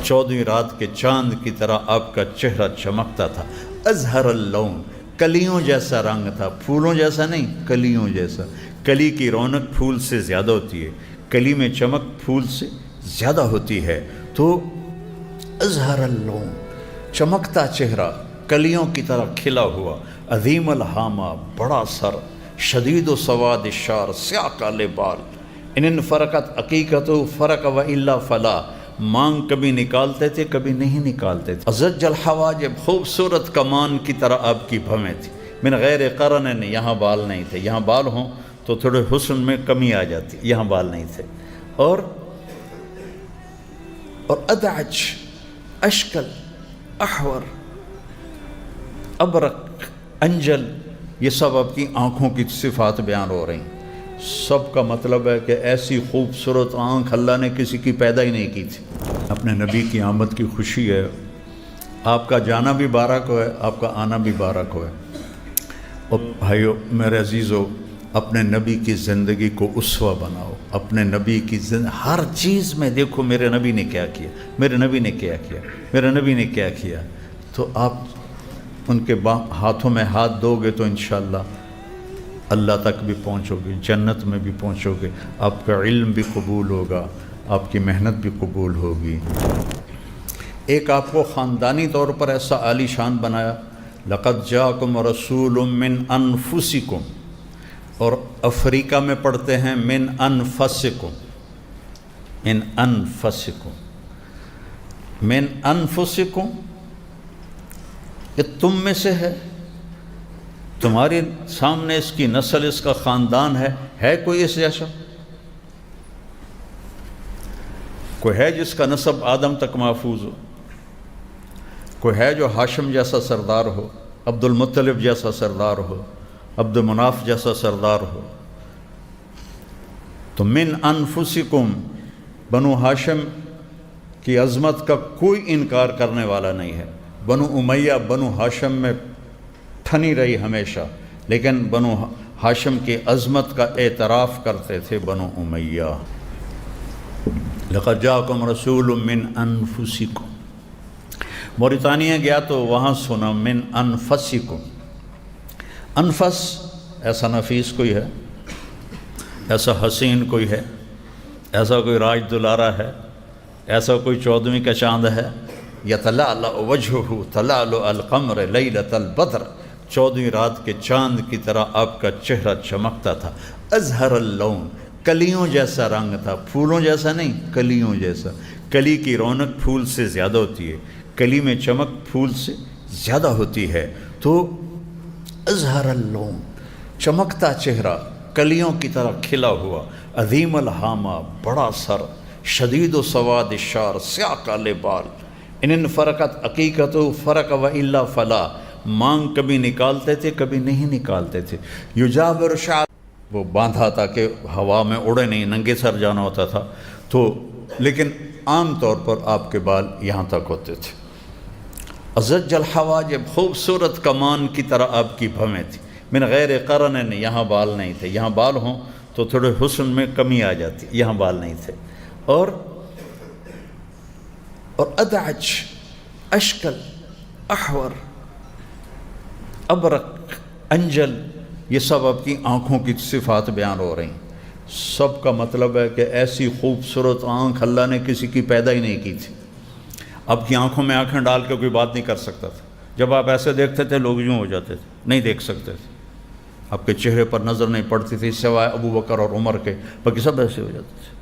14ویں رات کے چاند کی طرح آپ کا چہرہ چمکتا تھا۔ ازہر اللون، کلیوں جیسا رنگ تھا، پھولوں جیسا نہیں، کلیوں جیسا۔ کلی کی رونق پھول سے زیادہ ہوتی ہے، کلی میں چمک پھول سے زیادہ ہوتی ہے۔ تو ازہر اللون، چمکتا چہرہ، کلیوں کی طرح کھلا ہوا۔ عظیم الحامہ، بڑا سر، شدید و سواد الشعر، سیاہ کالے بال۔ ان فرقت عقیقت فرق و الا فلا، مانگ کبھی نکالتے تھے کبھی نہیں نکالتے تھے۔ ازج الحواجب، خوبصورت کمان کی طرح آپ کی بھویں تھی۔ من غیر قرن، یہاں بال نہیں تھے، یہاں بال ہوں تو تھوڑے حسن میں کمی آ جاتی، یہاں بال نہیں تھے۔ اور ادعج، اشکل، احور، ابرق، انجل، یہ سب آپ کی آنکھوں کی صفات بیان ہو رہی ہیں۔ سب کا مطلب ہے کہ ایسی خوبصورت آنکھ اللہ نے کسی کی پیدا ہی نہیں کی تھی۔ اپنے نبی کی آمد کی خوشی ہے، آپ کا جانا بھی بارک ہو ہے، آپ کا آنا بھی بارک ہو ہے۔ اور بھائیو میرے عزیزو، اپنے نبی کی زندگی کو اسوہ بناؤ، اپنے نبی کی ہر چیز میں دیکھو میرے نبی نے کیا کیا، میرے نبی نے کیا کیا، میرے نبی نے کیا کیا، تو آپ ان کے ہاتھوں میں ہاتھ دو گے تو انشاءاللہ اللہ تک بھی پہنچو گے، جنت میں بھی پہنچو گے، آپ کا علم بھی قبول ہوگا، آپ کی محنت بھی قبول ہوگی۔ ایک آپ کو خاندانی طور پر ایسا عالی شان بنایا، لقد جاءکم رسول من انفسکم، اور افریقہ میں پڑھتے ہیں من انفسکم، من انفسکم، من انفسکم، یہ تم میں سے ہے، تمہارے سامنے اس کی نسل، اس کا خاندان ہے کوئی اس جیسا؟ کوئی ہے جس کا نسب آدم تک محفوظ ہو؟ کوئی ہے جو ہاشم جیسا سردار ہو، عبد المطلب جیسا سردار ہو، عبد مناف جیسا سردار ہو؟ تو من انفسکم، بنو ہاشم کی عظمت کا کوئی انکار کرنے والا نہیں ہے۔ بنو امیہ بنو ہاشم میں ٹھنی رہی ہمیشہ، لیکن بنو ہاشم کی عظمت کا اعتراف کرتے تھے بنو امیہ۔ لقد جاءکم رسول من انفسکم، موریتانیہ گیا تو وہاں سنا من انفسکم۔ انفس، ایسا نفیس کوئی ہے، ایسا حسین کوئی ہے، ایسا کوئی راج دلارہ ہے، ایسا کوئی 14ویں کا چاند ہے؟ یتلألأ وجہہ تلألؤ القمر لیلۃ البدر، 14ویں رات کے چاند کی طرح آپ کا چہرہ چمکتا تھا۔ ازہر اللون، کلیوں جیسا رنگ تھا، پھولوں جیسا نہیں، کلیوں جیسا۔ کلی کی رونق پھول سے زیادہ ہوتی ہے، کلی میں چمک پھول سے زیادہ ہوتی ہے۔ تو ازہر اللون، چمکتا چہرہ، کلیوں کی طرح کھلا ہوا۔ عظیم الحامہ، بڑا سر، شدید و سواد الشعر، سیاہ کالے بال۔ ان فرقت عقیقت فرق و الا فلا، مانگ کبھی نکالتے تھے کبھی نہیں نکالتے تھے۔ یجابر شعر، وہ باندھا تھا کہ ہوا میں اڑے نہیں، ننگے سر جانا ہوتا تھا تو، لیکن عام طور پر آپ کے بال یہاں تک ہوتے تھے۔ ازج الحواجب، خوبصورت کمان کی طرح آپ کی بھویں تھی۔ من غیر قرن، یہاں بال نہیں تھے، یہاں بال ہوں تو تھوڑے حسن میں کمی آ جاتی، یہاں بال نہیں تھے۔ اور ادعج، اشکل، احور، ابرق، انجل، یہ سب آپ کی آنکھوں کی صفات بیان ہو رہی ہیں۔ سب کا مطلب ہے کہ ایسی خوبصورت آنکھ اللہ نے کسی کی پیدا ہی نہیں کی تھی۔ آپ کی آنکھوں میں آنکھیں ڈال کے کوئی بات نہیں کر سکتا تھا۔ جب آپ ایسے دیکھتے تھے لوگ یوں ہو جاتے تھے، نہیں دیکھ سکتے تھے، آپ کے چہرے پر نظر نہیں پڑتی تھی سوائے ابو بکر اور عمر کے، باقی سب ایسے ہو جاتے تھے۔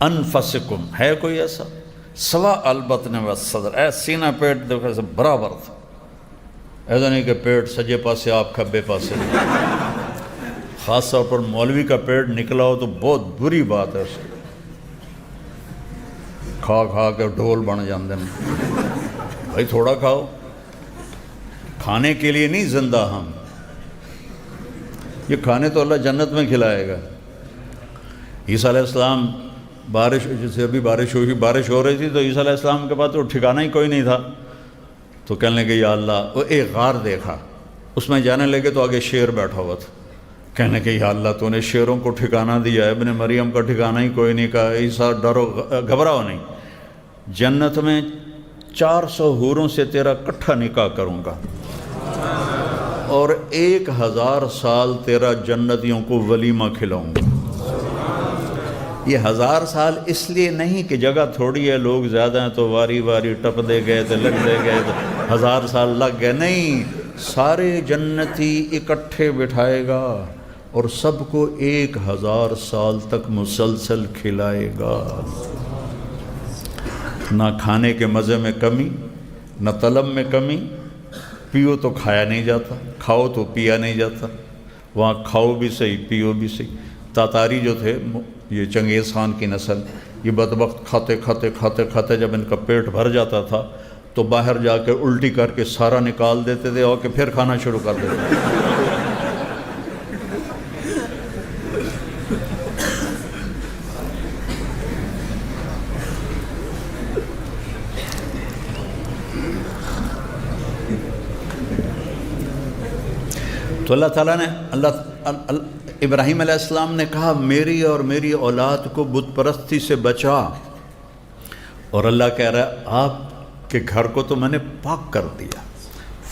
انفسکم، ہے کوئی ایسا؟ سوا البطن والصدر، اے سینہ پیٹ دیکھو ایسا برابر تھا، ایسا نہیں کہ پیٹ سجے پاسے آپ کھبے پاسے۔ خاص طور پر مولوی کا پیٹ نکلا ہو تو بہت بری بات ہے، اس کھا کھا کے ڈھول بن جاندے ہیں۔ بھائی تھوڑا کھاؤ، کھانے کے لیے نہیں زندہ ہم، یہ کھانے تو اللہ جنت میں کھلائے گا۔ عیسیٰ علیہ السلام بارش، جیسے ابھی بارش ہو رہی تھی تو عیسیٰ علیہ السلام کے پاس تو ٹھکانہ ہی کوئی نہیں تھا، تو کہنے لگے یا اللہ، وہ ایک غار دیکھا، اس میں جانے لگے تو آگے شیر بیٹھا ہوا تھا، کہنے کہ یا اللہ تو نے شیروں کو ٹھکانہ دیا ہے، ابن مریم کا ٹھکانہ ہی کوئی نہیں، کہا عیسیٰ ڈرو گھبراؤ نہیں، جنت میں 400 حوروں سے تیرا کٹھا نکاح کروں گا اور 1000 سال تیرا جنتیوں کو ولیمہ کھلاؤں گا۔ یہ 1000 سال اس لیے نہیں کہ جگہ تھوڑی ہے، لوگ زیادہ ہیں تو واری واری ٹپ دے گئے تو لگ دے گئے تو 1000 سال لگ گئے، نہیں، سارے جنتی اکٹھے بٹھائے گا اور سب کو 1000 سال تک مسلسل کھلائے گا۔ نہ کھانے کے مزے میں کمی، نہ طلب میں کمی، پیو تو کھایا نہیں جاتا، کھاؤ تو پیا نہیں جاتا، وہاں کھاؤ بھی صحیح پیو بھی صحیح۔ تاتاری جو تھے، یہ چنگیز خان کی نسل، یہ بدبخت کھاتے کھاتے کھاتے کھاتے جب ان کا پیٹ بھر جاتا تھا تو باہر جا کے الٹی کر کے سارا نکال دیتے تھے اور کہ پھر کھانا شروع کر دیتے تھے۔ تو اللہ تعالیٰ نے ابراہیم علیہ السلام نے کہا میری اور میری اولاد کو بت پرستی سے بچا، اور اللہ کہہ رہا ہے آپ کے گھر کو تو میں نے پاک کر دیا۔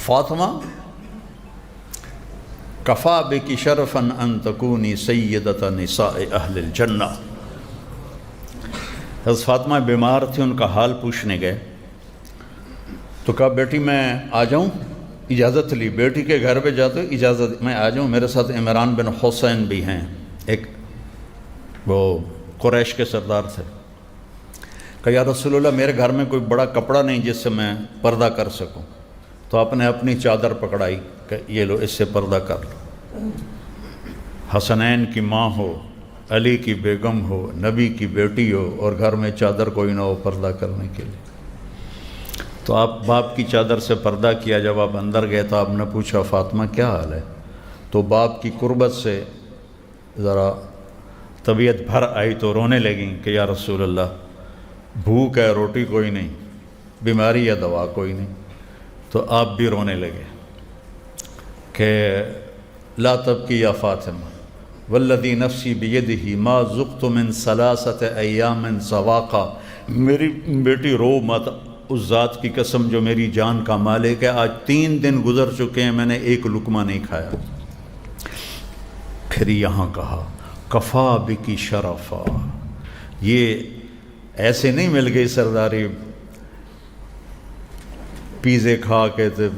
فاطمہ کفا بکی شرفا ان تکونی سیدۃ نساء اہل الجنہ۔ حضرت فاطمہ بیمار تھی، ان کا حال پوچھنے گئے تو کہا بیٹی میں آ جاؤں؟ اجازت لی، بیٹی کے گھر پہ جاتے اجازت میں آ جاؤں، میرے ساتھ عمران بن حسین بھی ہیں، ایک وہ قریش کے سردار تھے۔ کہ یا رسول اللہ میرے گھر میں کوئی بڑا کپڑا نہیں جس سے میں پردہ کر سکوں، تو آپ نے اپنی چادر پکڑائی کہ یہ لو، اس سے پردہ کر لو۔ حسنین کی ماں ہو، علی کی بیگم ہو، نبی کی بیٹی ہو، اور گھر میں چادر کوئی نہ ہو پردہ کرنے کے لیے، تو آپ باپ کی چادر سے پردہ کیا۔ جب آپ اندر گئے تو آپ نے پوچھا فاطمہ کیا حال ہے؟ تو باپ کی قربت سے ذرا طبیعت بھر آئی تو رونے لگیں کہ یا رسول اللہ بھوک ہے، روٹی کوئی نہیں، بیماری یا دوا کوئی نہیں۔ تو آپ بھی رونے لگے کہ لا تبکی یا فاطمہ والذی نفسی بیدہ ما ذقت من ثلاثۃ ایام ذواقا۔ میری بیٹی رو مت، اس ذات کی قسم جو میری جان کا مالک ہے، آج 3 دن گزر چکے ہیں میں نے ایک لقمہ نہیں کھایا۔ پھر یہاں کہا کفا بکی شرفا، یہ ایسے نہیں مل گئی سرداری پیزے کھا کے تو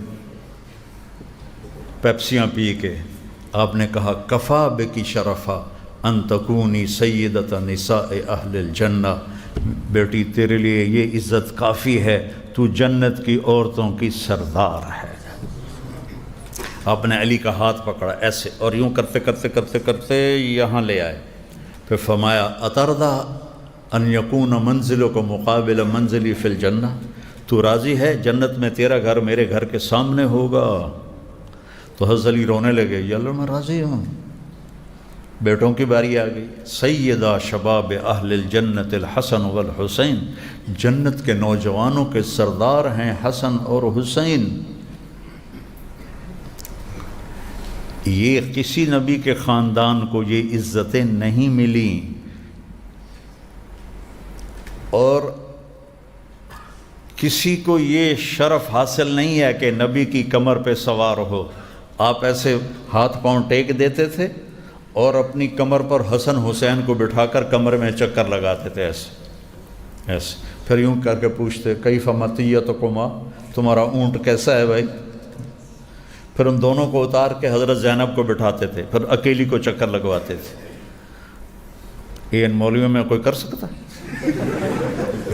پیپسیاں پی کے، آپ نے کہا کفا بکی شرفا ان تکونی سیدۃ نساء اہل الجنہ، بیٹی تیرے لیے یہ عزت کافی ہے، تو جنت کی عورتوں کی سردار ہے۔ آپ نے علی کا ہاتھ پکڑا ایسے اور یوں کرتے کرتے کرتے کرتے یہاں لے آئے، پھر فرمایا اترضی ان یکون منزلک مقابل منزلی فی الجنہ، تو راضی ہے جنت میں تیرا گھر میرے گھر کے سامنے ہوگا؟ تو حضرت علی رونے لگے، یا اللہ میں راضی ہوں۔ بیٹوں کی باری آ گئی، سیدہ شباب اہل الجنت الحسن والحسین، جنت کے نوجوانوں کے سردار ہیں حسن اور حسین۔ یہ کسی نبی کے خاندان کو یہ عزتیں نہیں ملیں، اور کسی کو یہ شرف حاصل نہیں ہے کہ نبی کی کمر پہ سوار ہو۔ آپ ایسے ہاتھ پاؤں ٹیک دیتے تھے اور اپنی کمر پر حسن حسین کو بٹھا کر کمر میں چکر لگاتے تھے ایسے ایسے، پھر یوں کر کے پوچھتے کیف مطیتکما، تمہارا اونٹ کیسا ہے بھائی؟ پھر ان دونوں کو اتار کے حضرت زینب کو بٹھاتے تھے، پھر اکیلی کو چکر لگواتے تھے۔ یہ ان مولویوں میں کوئی کر سکتا ہے؟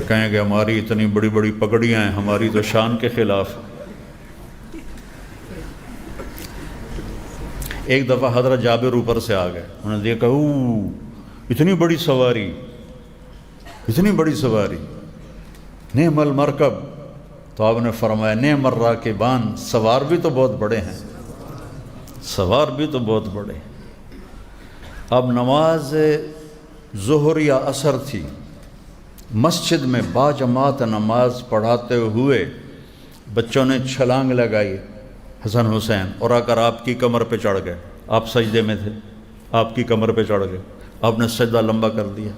کہیں گے ہماری اتنی بڑی بڑی پگڑیاں ہیں، ہماری تو شان کے خلاف۔ ایک دفعہ حضرت جابر اوپر سے آ گئے، انہوں نے دیکھا اتنی بڑی سواری، اتنی بڑی سواری، نعم المرکب، تو آپ نے فرمایا نعم الراکبان، سوار بھی تو بہت بڑے ہیں، سوار بھی تو بہت بڑے۔ اب نماز ظہر یا عصر تھی، مسجد میں باجماعت نماز پڑھاتے ہوئے بچوں نے چھلانگ لگائی حسن حسین، اور آ کر آپ کی کمر پہ چڑھ گئے۔ آپ سجدے میں تھے، آپ کی کمر پہ چڑھ گئے، آپ نے سجدہ لمبا کر دیا،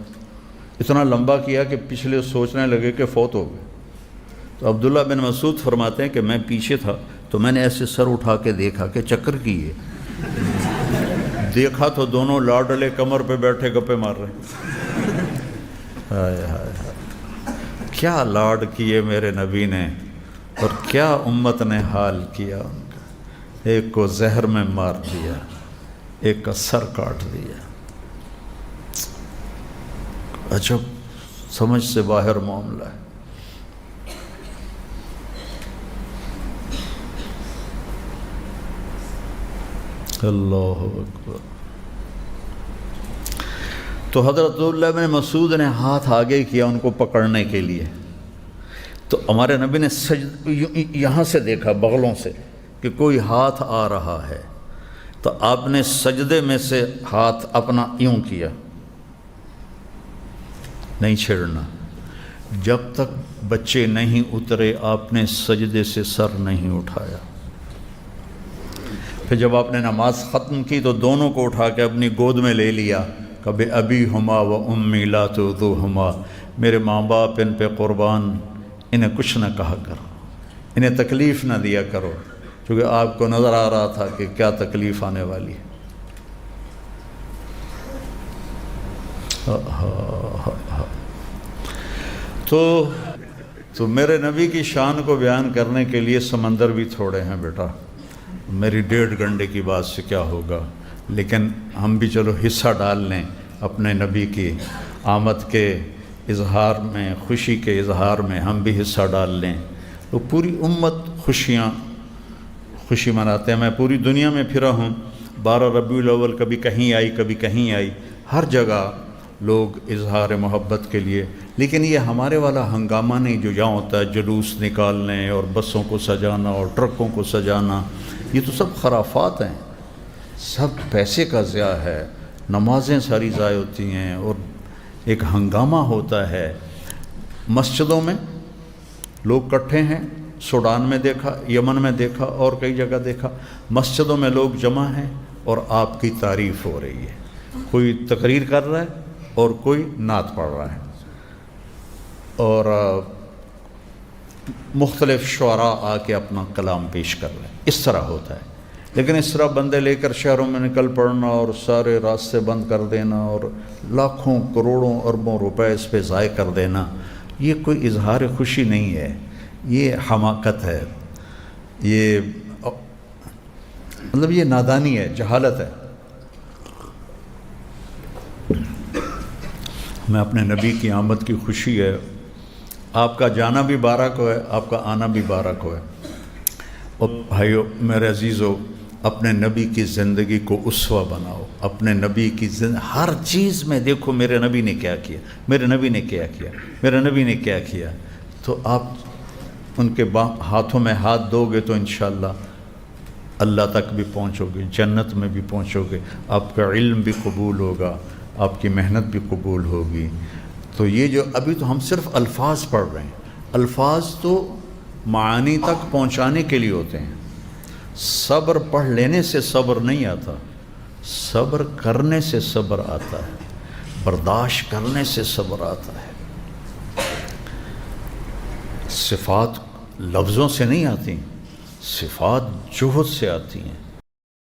اتنا لمبا کیا کہ پچھلے سوچنے لگے کہ فوت ہو گئے۔ تو عبداللہ بن مسعود فرماتے ہیں کہ میں پیچھے تھا تو میں نے ایسے سر اٹھا کے دیکھا کہ چکر کیے، دیکھا تو دونوں لاڈلے کمر پہ بیٹھے گپے مار رہے ہیں۔ ہائے ہائے ہائے، کیا لاڈ کیے میرے نبی نے اور کیا امت نے حال کیا ان کا۔ ایک کو زہر میں مار دیا، ایک کا سر کاٹ دیا۔ عجب سمجھ سے باہر معاملہ ہے۔ اللہ اکبر۔ تو حضرت عبداللہ بن مسعود نے ہاتھ آگے کیا ان کو پکڑنے کے لیے، تو ہمارے نبی نے یہاں سے دیکھا بغلوں سے کہ کوئی ہاتھ آ رہا ہے، تو آپ نے سجدے میں سے ہاتھ اپنا یوں کیا، نہیں چھیڑنا، جب تک بچے نہیں اترے آپ نے سجدے سے سر نہیں اٹھایا۔ پھر جب آپ نے نماز ختم کی تو دونوں کو اٹھا کے اپنی گود میں لے لیا، کبھی ابی ہما و امی لا تؤذوہما، میرے ماں باپ ان پہ قربان، انہیں کچھ نہ کہا کرو، انہیں تکلیف نہ دیا کرو، کیونکہ آپ کو نظر آ رہا تھا کہ کیا تکلیف آنے والی ہے۔ تو میرے نبی کی شان کو بیان کرنے کے لیے سمندر بھی تھوڑے ہیں بیٹا، میری 1.5 گھنٹے کی بات سے کیا ہوگا، لیکن ہم بھی چلو حصہ ڈال لیں اپنے نبی کی آمد کے اظہار میں، خوشی کے اظہار میں ہم بھی حصہ ڈال لیں، تو پوری امت خوشی مناتے ہیں۔ میں پوری دنیا میں پھرا ہوں، 12 ربیع الاول کبھی کہیں آئی کبھی کہیں آئی، ہر جگہ لوگ اظہار محبت کے لیے، لیکن یہ ہمارے والا ہنگامہ نہیں جو یہاں ہوتا ہے، جلوس نکالنے اور بسوں کو سجانا اور ٹرکوں کو سجانا، یہ تو سب خرافات ہیں، سب پیسے کا ضیاع ہے، نمازیں ساری ضائع ہوتی ہیں اور ایک ہنگامہ ہوتا ہے۔ مسجدوں میں لوگ اکٹھے ہیں، سوڈان میں دیکھا، یمن میں دیکھا اور کئی جگہ دیکھا، مسجدوں میں لوگ جمع ہیں اور آپ کی تعریف ہو رہی ہے، کوئی تقریر کر رہا ہے اور کوئی نعت پڑھ رہا ہے، اور مختلف شعراء آ کے اپنا کلام پیش کر رہے ہیں، اس طرح ہوتا ہے۔ لیکن اس طرح بندے لے کر شہروں میں نکل پڑنا اور سارے راستے بند کر دینا اور لاکھوں کروڑوں اربوں روپے اس پہ ضائع کر دینا، یہ کوئی اظہار خوشی نہیں ہے، یہ حماقت ہے، یہ مطلب یہ نادانی ہے، جہالت ہے۔ میں اپنے نبی کی آمد کی خوشی ہے، آپ کا جانا بھی بارک ہو ہے، آپ کا آنا بھی بارک ہو ہے۔ اور بھائیو میرے عزیزو، اپنے نبی کی زندگی کو اسوہ بناؤ، اپنے نبی کی ہر چیز میں دیکھو میرے نبی نے کیا کیا، میرے نبی نے کیا کیا، میرے نبی نے کیا کیا، تو آپ ان کے ہاتھوں میں ہاتھ دو گے تو انشاءاللہ اللہ تک بھی پہنچو گے، جنت میں بھی پہنچو گے، آپ کا علم بھی قبول ہوگا، آپ کی محنت بھی قبول ہوگی۔ تو یہ جو ابھی تو ہم صرف الفاظ پڑھ رہے ہیں، الفاظ تو معانی تک پہنچانے کے لیے ہوتے ہیں۔ صبر پڑھ لینے سے صبر نہیں آتا، صبر کرنے سے صبر آتا ہے، برداشت کرنے سے صبر آتا ہے۔ صفات لفظوں سے نہیں آتی، صفات جوہد سے آتی ہیں۔